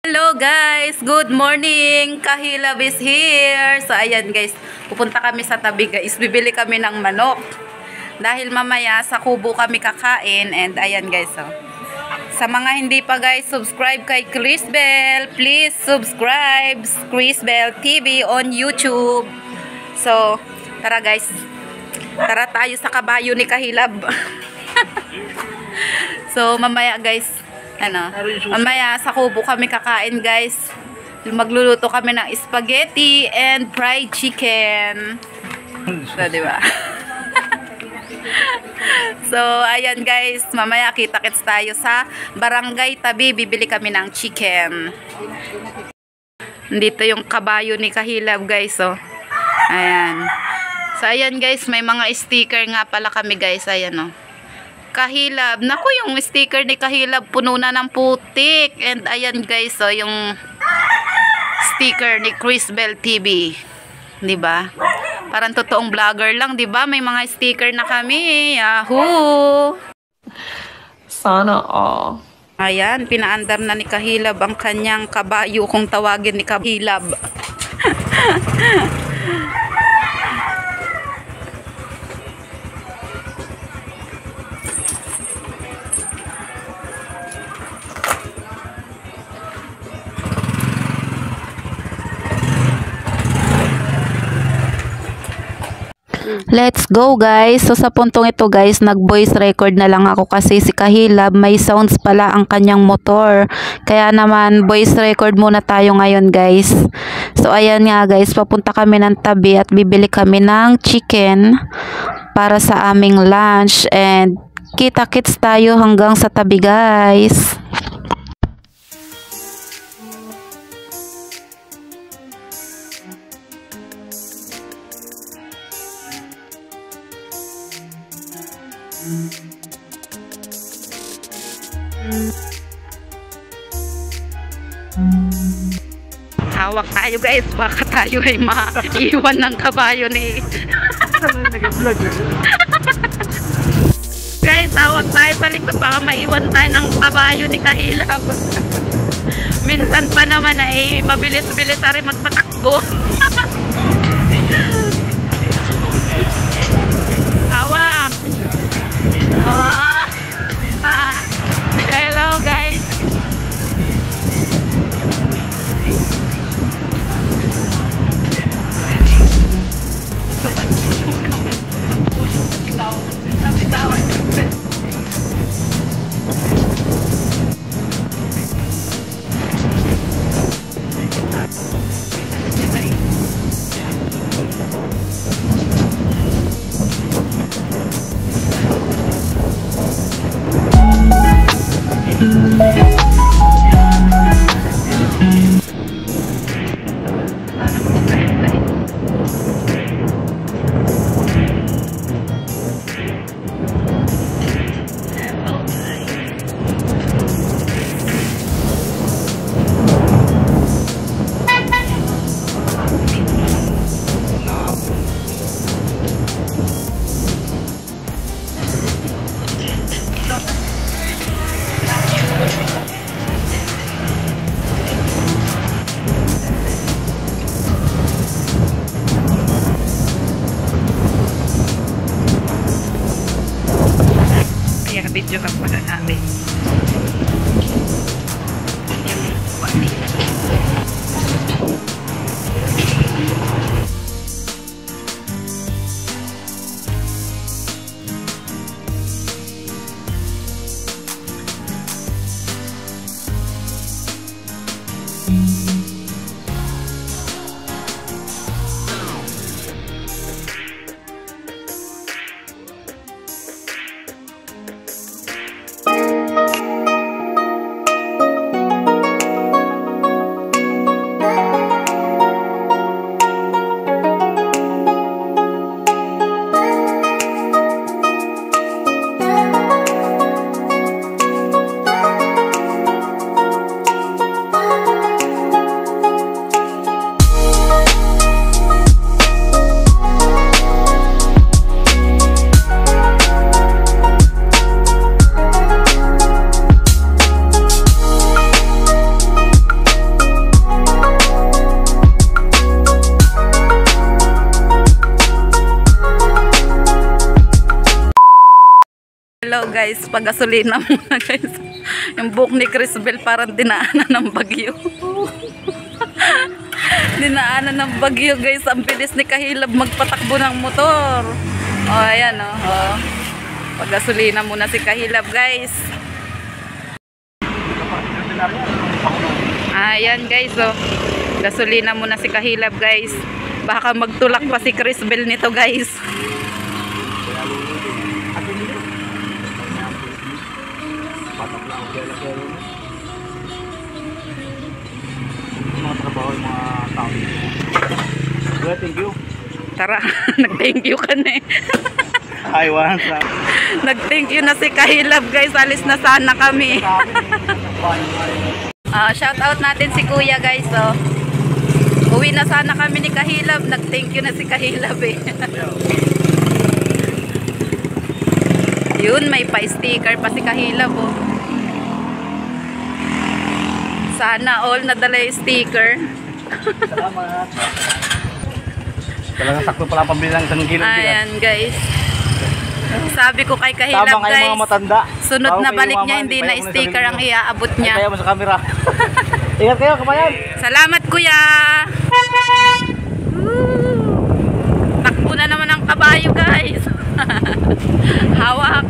Hello guys! Good morning! Kahilab is here! So ayan guys, pupunta kami sa tabi guys. Bibili kami ng manok. Dahil mamaya sa kubo kami kakain. And ayan guys, oh. Sa mga hindi pa guys, subscribe kay Chris Bell. Please subscribe Chris Bell TV on YouTube. So, tara guys. Tara tayo sa kabayo ni Kahilab. So mamaya guys, mamaya sa kubo kami kakain guys. Magluluto kami ng spaghetti and fried chicken. So, diba? So, ayan guys, mamaya kita-kits tayo sa barangay tabi. Bibili kami ng chicken. Dito yung kabayo ni Kahilab guys, oh. Ayan. So, ayan guys, may mga sticker nga pala kami guys. Ayan, oh. Kahilab. Naku, yung sticker ni Kahilab puno na ng putik. And ayan guys, so yung sticker ni Chris Bell TV. 'Di ba? Parang totoong vlogger lang, 'di ba? May mga sticker na kami. Yahoo! Sana all. Ayan, pinaandar na ni Kahilab ang kanyang kabayo kung tawagin ni Kahilab. Let's go guys. So sa puntong ito guys, nag voice record na lang ako kasi si Kahilab may sounds pala ang kanyang motor. Kaya naman voice record muna tayo ngayon guys. So ayan nga guys, papunta kami ng tabi at bibili kami ng chicken para sa aming lunch. And kita-kits tayo hanggang sa tabi guys. Hawak tayo guys, baka tayo ay maiwan ng kabayo ni guys, hawak tayo sa likod, baka maiwan tayo ng kabayo ni Kahilab. Minsan pa naman ay mabilis-bilis na rin magpatakbo. Hawak. Hello guys. guys, pag-gasolina muna guys. Yung buhok ni Crisbel parang dinaanan ng bagyo. Dinaanan ng bagyo guys. Ang bilis ni Kahilab magpatakbo ng motor. Oh, ayan oh. Oh. Pag-gasolina muna si Kahilab guys. Ayan guys oh. Gasolina muna si Kahilab guys. Baka magtulak pa si Crisbel nito guys. Mga trabaho, mga tao. Well, thank you. Tara, nag-thank you ka na eh. Hi, once. Nag-thank you na si Kahilab guys. Alis na sana kami. Shout out natin si Kuya guys oh. Uwi na sana kami ni Kahilab. Nag-thank you na si Kahilab eh. Yun, may pa-sticker pa si Kahilab oh. Sana all nadala yung sticker. Salamat. Talagang sakto pala pambili ng 1 kilo. Ayan guys. Sabi ko kay Kahilab Tama kayo guys, mga matanda. sunod na Bago kayo balik niya, umaman, hindi kaya na mo na sticker sarili ang niyo. iaabot Ay, niya. kaya mo sa camera. Ingat kayo, kabayan. Salamat kuya. Woo! Takbo na naman ang kabayo guys. Hawak.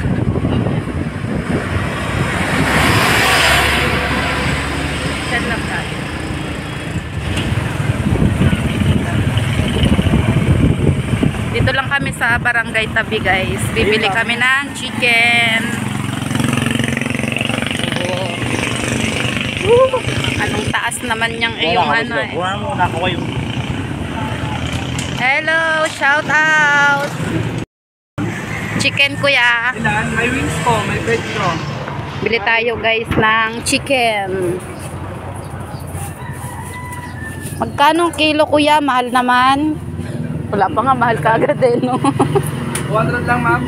Saan lang tayo? Dito lang kami sa Barangay Tabi guys. Bibili kami ng chicken. Anong taas naman niyang iyong ano eh. Buwan mo, nakawayo. Hello, shout out. Chicken kuya. Ilan? May wings po, may veg po. Bili tayo guys ng chicken. Magkano kilo kuya? Mahal naman. Wala pa nga, mahal ka agad eh no. 200 lang ma'am.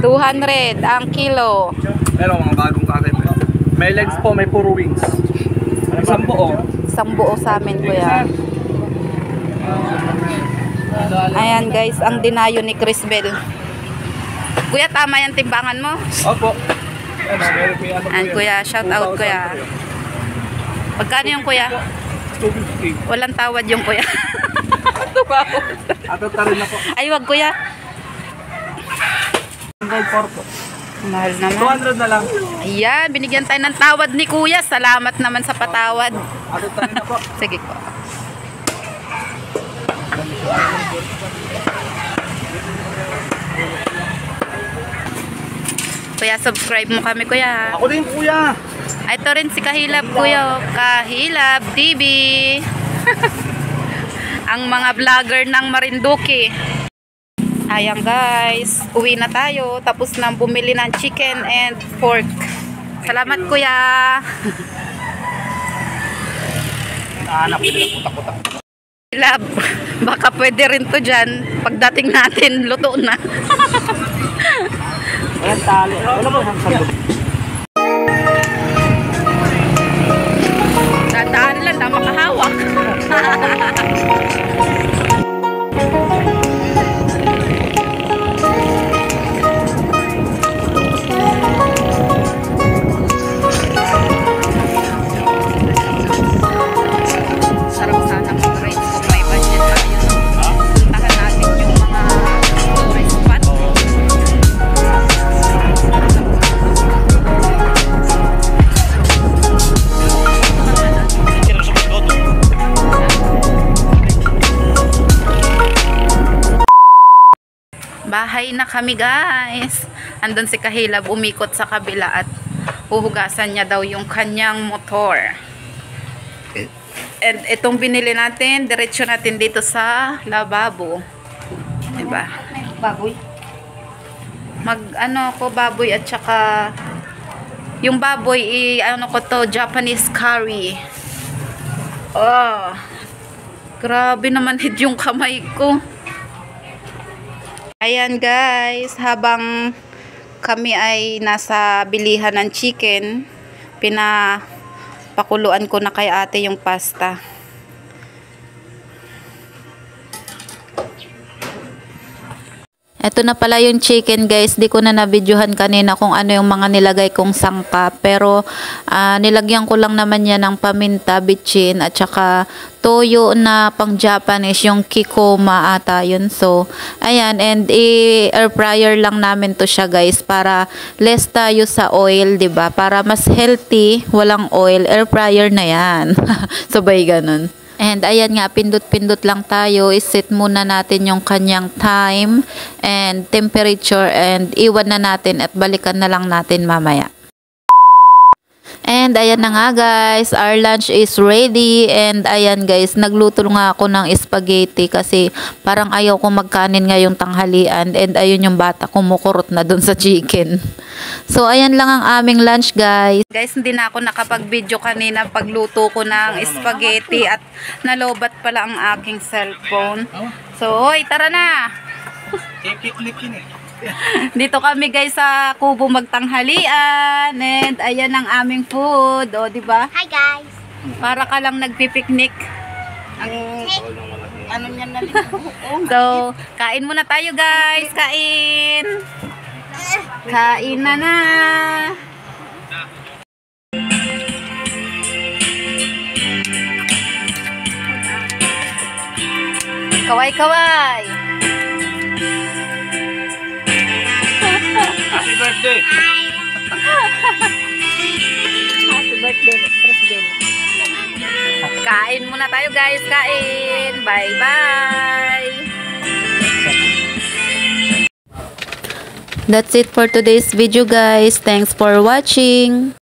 200 ang kilo. Meron mga bagong karet. May legs po, may puro wings. Isang buo. Isang buo sa amin kuya. Ayan guys, ang dinayo ni Crisbel. Kuya, tama yung timbangan mo? Opo. Meron po yung ano Ayan kuya, shout out kuya. Magkano yung kuya? 250. Walang tawad yung kuya. Atot na rin na po. Ay, wag kuya. Gold 4 po. Mahal naman. 200 na lang. Ayan, binigyan tayo ng tawad ni kuya. Salamat naman sa patawad. Atot na rin na po. Sige po. Kuya, subscribe mo kami kuya. Ako din kuya. Ito rin si Kahilab kuya. Kahilab TV. Ang mga vlogger ng Marinduque. Ayan guys, uwi na tayo. Tapos nang bumili ng chicken and pork. Salamat kuya. Anak ko din putak-putak. Kahilab, baka pwede rin to dyan. Pagdating natin, luto na. Ayan tali. Wala mo ang sagot. Dadaan lang na makahawak. Sarap sana mag-ride kung may budget tayo. Puntahan natin yung mga tourist spot. Bahay na kami guys. Andun si Kahilab umikot sa kabila at huhugasan niya daw yung kanyang motor. And itong binili natin, diretso natin dito sa lababo. Diba? Baboy. Ano ko baboy at saka yung baboy ano ko to, Japanese curry. Oh. Grabe naman hit yung kamay ko. Ayan guys, habang kami ay nasa bilihan ng chicken, pinapakuluan ko na kay ate yung pasta. Ito Ito na pala yung chicken guys. Di ko na na-videohan kanina kung ano yung mga nilagay kong sangkap. Pero nilagyan ko lang naman yan ng paminta, bitchin at saka toyo na pang Japanese, yung kikoma ata yun. So, ayan, and air fryer lang namin to siya guys para less tayo sa oil, 'di ba? Para mas healthy, walang oil, air fryer na yan. Sabay ganun. And ayan nga, pindot-pindot lang tayo. I-set muna natin yung kanyang time and temperature and iwan na natin at balikan na lang natin mamaya. And ayan na nga guys, our lunch is ready. And ayan guys, nagluto nga ako ng spaghetti kasi parang ayaw ko magkanin ngayong tanghalian. And ayun yung bata, kumukurot na dun sa chicken. So ayan lang ang aming lunch guys. Guys, hindi na ako nakapag-video kanina pagluto ko ng spaghetti at nalobat pala ang aking cellphone. So, hoy, tara na! Dito kami guys sa Kubo magtanghalian and ayan ang aming food. O, di ba? Hi guys. Para ka lang nagpipiknik. Ang ano niyan na So, kain muna tayo guys. Kain. Kain na. Kaway-kaway. Happy birthday! Happy birthday, President. Kain muna tayo guys, kain. Bye-bye. That's it for today's video guys. Thanks for watching.